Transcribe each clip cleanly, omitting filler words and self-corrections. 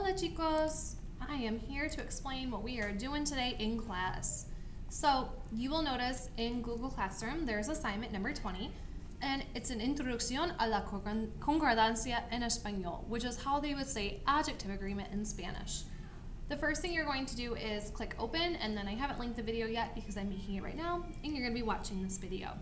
Hola chicos! I am here to explain what we are doing today in class. So you will notice in Google Classroom there's assignment number 20 and it's an introducción a la concordancia en español, which is how they would say adjective agreement in Spanish. The first thing you're going to do is click open, and then I haven't linked the video yet because I'm making it right now and you're going to be watching this video.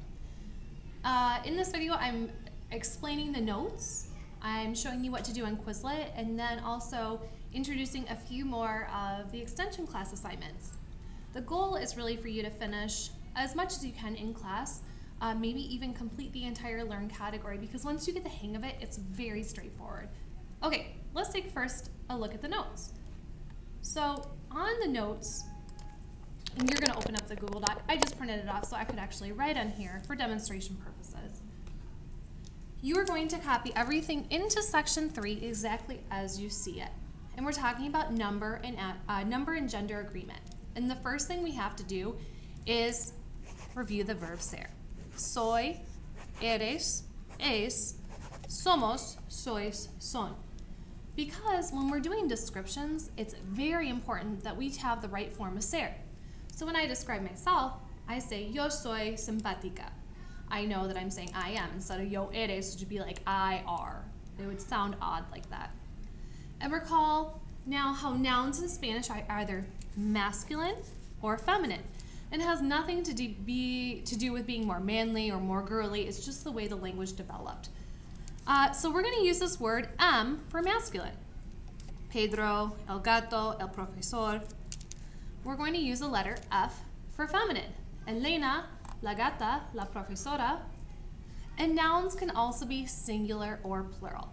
In this video I'm explaining the notes, I'm showing you what to do on Quizlet, and then also introducing a few more of the extension class assignments. The goal is really for you to finish as much as you can in class, maybe even complete the entire Learn category, because once you get the hang of it, it's very straightforward. Okay, let's take first a look at the notes. So on the notes, and you're gonna open up the Google Doc. I just printed it off so I could actually write on here for demonstration purposes. You are going to copy everything into section 3 exactly as you see it. And we're talking about number and gender agreement. And the first thing we have to do is review the verb ser. Soy, eres, es, somos, sois, son. Because when we're doing descriptions, it's very important that we have the right form of ser. So when I describe myself, I say yo soy simpática. I know that I'm saying I am instead of yo eres, which would be like I are. It would sound odd like that. And recall now how nouns in Spanish are either masculine or feminine. And it has nothing to do with being more manly or more girly. It's just the way the language developed. So we're going to use this word for masculine. Pedro, el gato, el profesor. We're going to use the letter F for feminine. Elena, la gata, la profesora. And nouns can also be singular or plural.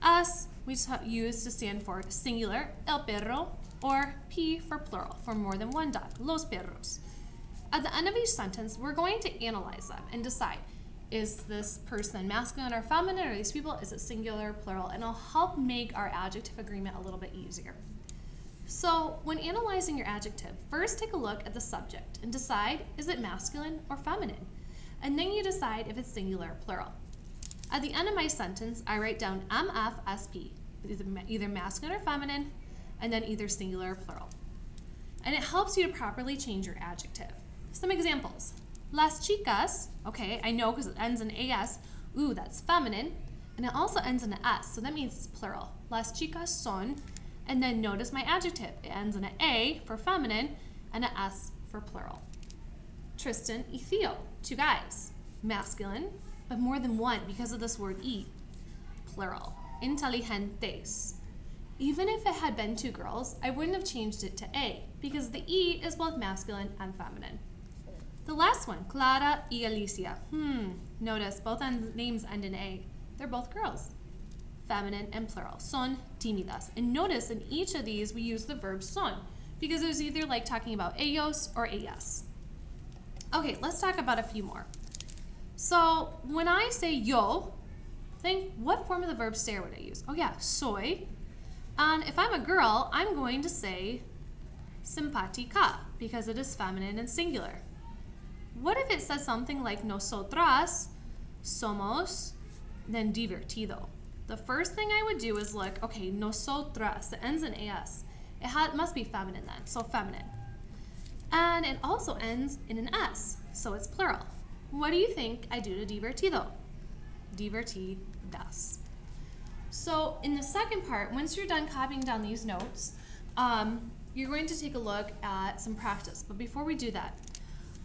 S we use to stand for singular, el perro, or P for plural, for more than one dog, los perros. At the end of each sentence, we're going to analyze them and decide, is this person masculine or feminine, or these people, is it singular, plural, and it'll help make our adjective agreement a little bit easier. So when analyzing your adjective, first take a look at the subject and decide, is it masculine or feminine? And then you decide if it's singular or plural. At the end of my sentence, I write down MFSP, either masculine or feminine, and then either singular or plural. And it helps you to properly change your adjective. Some examples. Las chicas, okay, I know because it ends in AS, ooh, that's feminine, and it also ends in an S, so that means it's plural. Las chicas son, and then notice my adjective. It ends in an A for feminine and an S for plural. Tristan y Theo, two guys, masculine, but more than one because of this word y, plural. Inteligentes. Even if it had been two girls, I wouldn't have changed it to A because the E is both masculine and feminine. The last one, Clara y Alicia. Notice both names end in A. They're both girls. Feminine and plural. Son tímidas. And notice in each of these we use the verb son because it was either like talking about ellos or ellas. Okay, let's talk about a few more. So when I say yo, think what form of the verb ser would I use? Oh yeah, soy. And if I'm a girl, I'm going to say simpática because it is feminine and singular. What if it says something like nosotras somos, then divertido? The first thing I would do is look, okay, nosotras, it ends in AS. It must be feminine then, so feminine. And it also ends in an S, so it's plural. What do you think I do to divertido? Divertidas. So in the second part, once you're done copying down these notes, you're going to take a look at some practice. But before we do that,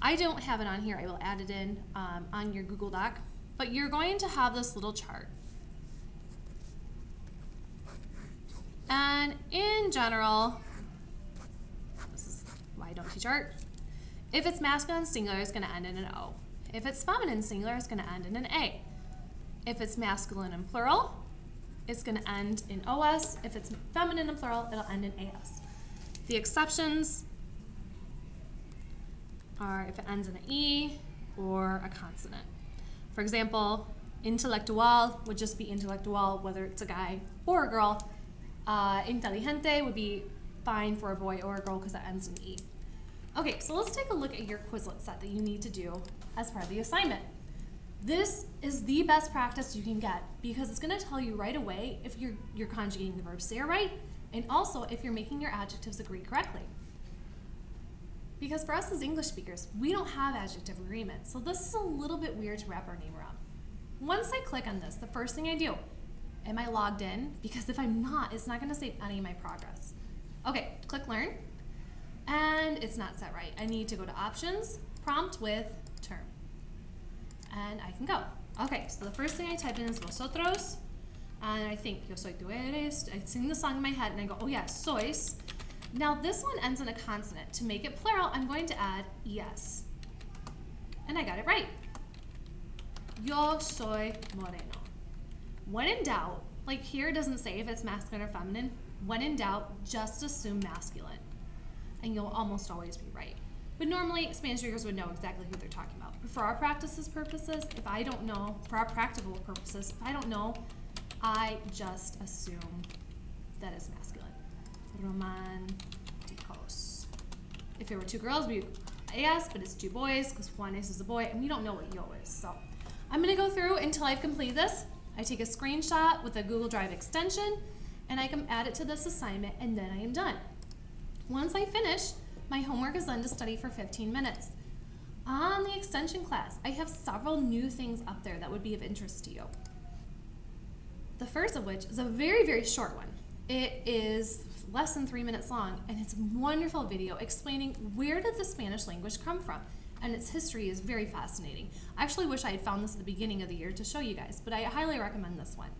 I don't have it on here. I will add it in on your Google Doc. But you're going to have this little chart. And in general, this is why I don't teach art. If it's masculine singular, it's going to end in an O. If it's feminine singular, it's going to end in an A. If it's masculine and plural, it's going to end in OS. If it's feminine and plural, it'll end in AS. The exceptions are if it ends in an E or a consonant. For example, intelectual would just be intellectual, whether it's a guy or a girl. Inteligente would be fine for a boy or a girl because it ends in E. Okay, so let's take a look at your Quizlet set that you need to do as part of the assignment. This is the best practice you can get because it's going to tell you right away if you're conjugating the verb ser right and also if you're making your adjectives agree correctly. Because for us as English speakers, we don't have adjective agreement, so this is a little bit weird to wrap our name around. Once I click on this, the first thing I do, am I logged in? Because if I'm not, it's not going to save any of my progress. Okay, click Learn, and it's not set right. I need to go to Options, Prompt with Term, and I can go. Okay, so the first thing I type in is vosotros, and I think yo soy, tú eres. I sing the song in my head, and I go, oh yeah, sois. Now this one ends in a consonant. To make it plural, I'm going to add es, and I got it right. Yo soy moreno. When in doubt, like here it doesn't say if it's masculine or feminine. When in doubt, just assume masculine, and you'll almost always be right. But normally, Spanish speakers would know exactly who they're talking about. But for our practices purposes, if I don't know, for our practical purposes, if I don't know, I just assume that it's masculine. Romanticos. If it were two girls, we would yes, but it's two boys because Juanes is a boy, and we don't know what yo is. So I'm going to go through until I've completed this. I take a screenshot with a Google Drive extension, and I can add it to this assignment, and then I am done. Once I finish, my homework is then to study for 15 minutes. On the extension class, I have several new things up there that would be of interest to you. The first of which is a very, very short one. It is less than 3 minutes long, and it's a wonderful video explaining where did the Spanish language come from, and its history is very fascinating. I actually wish I had found this at the beginning of the year to show you guys, but I highly recommend this one.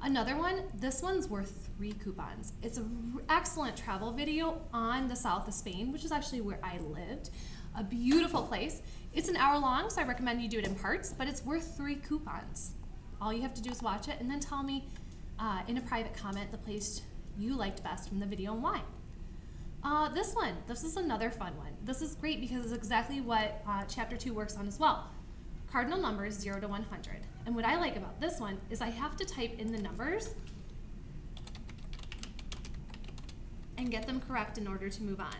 Another one, this one's worth 3 coupons. It's an excellent travel video on the south of Spain, which is actually where I lived. A beautiful place. It's an hour long, so I recommend you do it in parts, but it's worth 3 coupons. All you have to do is watch it and then tell me in a private comment the place you liked best from the video and why. This is another fun one. This is great because it's exactly what Chapter 2 works on as well. Cardinal numbers 0 to 100. And what I like about this one is I have to type in the numbers and get them correct in order to move on.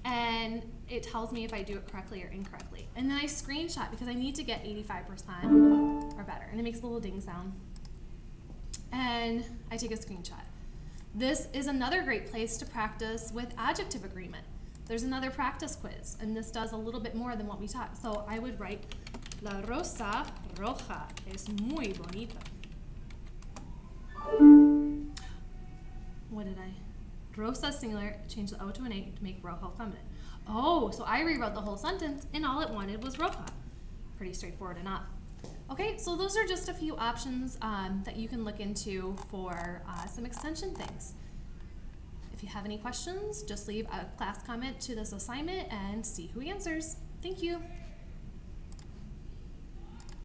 And it tells me if I do it correctly or incorrectly. And then I screenshot because I need to get 85% or better. And it makes a little ding sound. And I take a screenshot. This is another great place to practice with adjective agreement. There's another practice quiz, and this does a little bit more than what we taught. So I would write, La rosa roja es muy bonita. What did I? Rosa singular, change the O to an A to make rojo feminine. Oh, so I rewrote the whole sentence, and all it wanted was roja. Pretty straightforward enough. Okay, so those are just a few options that you can look into for some extension things. If you have any questions, just leave a class comment to this assignment and see who answers. Thank you.